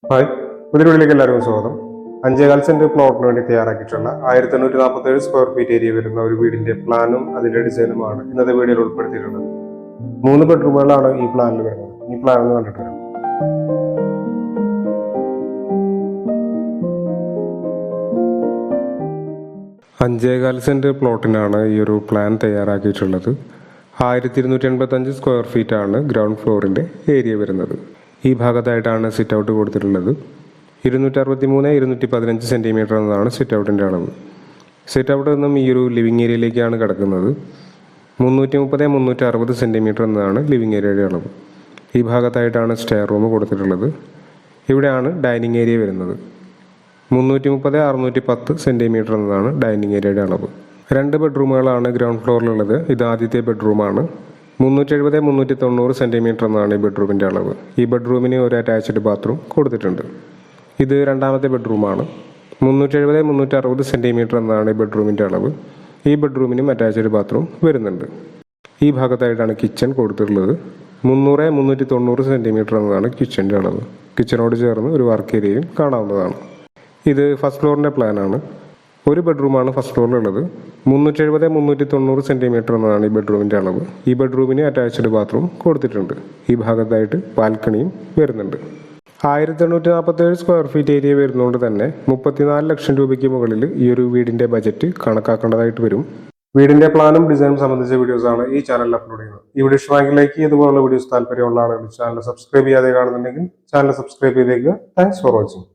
Hi, പുതിയ വീട്ടിലേക്ക് എല്ലാവർക്കും സ്വാഗതം. 5.4 സെന്റ് പ്ലോട്ടിന് വേണ്ടി തയ്യാറാക്കിയിട്ടുള്ള 1847 സ്ക്വയർ ഫീറ്റ് ഏരിയ വരുന്ന ഒരു വീടിന്റെ പ്ലാനും അതിന്റെ ഡിസൈനുമാണ് ഇന്നത്തെ വീഡിയോയിൽ ഉൾപ്പെടുത്തിയിട്ടുള്ളത്. 3 ബെഡ്റൂമുകളാണ് ഈ പ്ലാനിൽ വരുന്നത്. ഈ പ്ലാൻ ഒന്ന് കണ്ടിട്ട് വരാം. 5.4 സെന്റ് പ്ലോട്ടിനാണ് ഈ ഒരു പ്ലാൻ തയ്യാറാക്കിയിട്ടുള്ളത്. 1285 സ്ക്വയർ ഫീറ്റ് ആണ് ഗ്രൗണ്ട് ഫ്ലോറിന്റെ ഏരിയ വരുന്നത്. ഈ ഭാഗത്തായിട്ടാണ് സിറ്റ് ഔട്ട് കൊടുത്തിട്ടുള്ളത്. 263-215 സെൻറ്റിമീറ്റർ എന്നതാണ് സിറ്റ് ഔട്ടിൻ്റെ അളവ്. സിറ്റ് ഔട്ട് നിന്നും ഈ ഒരു ലിവിങ് ഏരിയയിലേക്കാണ് കിടക്കുന്നത്. 330-360 സെൻറ്റിമീറ്റർ എന്നതാണ് ലിവിങ് ഏരിയയുടെ അളവ്. ഈ ഭാഗത്തായിട്ടാണ് സ്റ്റെയർ റൂം കൊടുത്തിട്ടുള്ളത്. ഇവിടെയാണ് ഡൈനിങ് ഏരിയ വരുന്നത്. 330-610 സെൻറ്റിമീറ്റർ എന്നതാണ് ഡൈനിങ് ഏരിയയുടെ അളവ്. 2 ബെഡ്റൂമുകളാണ് ഗ്രൗണ്ട് ഫ്ലോറിലുള്ളത്. ഇത് ആദ്യത്തെ ബെഡ്റൂമാണ്. 370-390 സെൻറ്റിമീറ്റർ എന്നാണ് ഈ ബെഡ്റൂമിൻ്റെ അളവ്. ഈ ബെഡ്റൂമിന് ഒരു അറ്റാച്ച്ഡ് ബാത്റൂം കൊടുത്തിട്ടുണ്ട്. ഇത് രണ്ടാമത്തെ ബെഡ്റൂമാണ്. 370-360 സെൻറ്റിമീറ്റർ എന്നാണ് ഈ ബെഡ്റൂമിൻ്റെ അളവ്. ഈ ബെഡ്റൂമിനും അറ്റാച്ച്ഡ് ബാത്റൂം വരുന്നുണ്ട്. ഈ ഭാഗത്തായിട്ടാണ് കിച്ചൺ കൊടുത്തിട്ടുള്ളത്. 300-390 സെൻറ്റിമീറ്റർ എന്നതാണ് കിച്ചൻ്റെ അളവ്. കിച്ചനോട് ചേർന്ന് ഒരു വർക്ക് ഏരിയയും കാണാവുന്നതാണ്. ഇത് ഫസ്റ്റ് ഫ്ലോറിൻ്റെ പ്ലാനാണ്. ഒരു ബെഡ്റൂമാണ് ഫസ്റ്റ് ഫ്ലോറിലുള്ളത്. 370-390 സെൻറ്റിമീറ്റർ എന്നതാണ് ഈ ബെഡ്റൂമിൻ്റെ അളവ്. ഈ ബെഡ്റൂമിന് അറ്റാച്ച്ഡ് ബാത്റൂം കൊടുത്തിട്ടുണ്ട്. ഈ ഭാഗത്തായിട്ട് ബാൽക്കണിയും വരുന്നുണ്ട്. 1847 സ്ക്വയർ ഫീറ്റ് ഏരിയ വരുന്നതുകൊണ്ട് തന്നെ 34 ലക്ഷം രൂപയ്ക്ക് മുകളിൽ ഈ ഒരു വീടിൻ്റെ ബജറ്റ് കണക്കാക്കേണ്ടതായിട്ട് വരും. വീടിൻ്റെ പ്ലാനും ഡിസൈനും സംബന്ധിച്ച വീഡിയോസാണ് ഈ ചാനലിൽ അപ്ലോഡ് ചെയ്യുന്നത്. ഈ വീഡിയോ ഇഷ്ടമെങ്കിൽ ലൈക്ക് ഇതുപോലുള്ള വീഡിയോസ് താല്പര്യമുള്ള ആളുകൾ ചാനൽ സബ്സ്ക്രൈബ് ചെയ്യാതെ കാണുന്നുണ്ടെങ്കിൽ ചാനൽ സബ്സ്ക്രൈബ് ചെയ്തേക്കുക. Thanks for watching.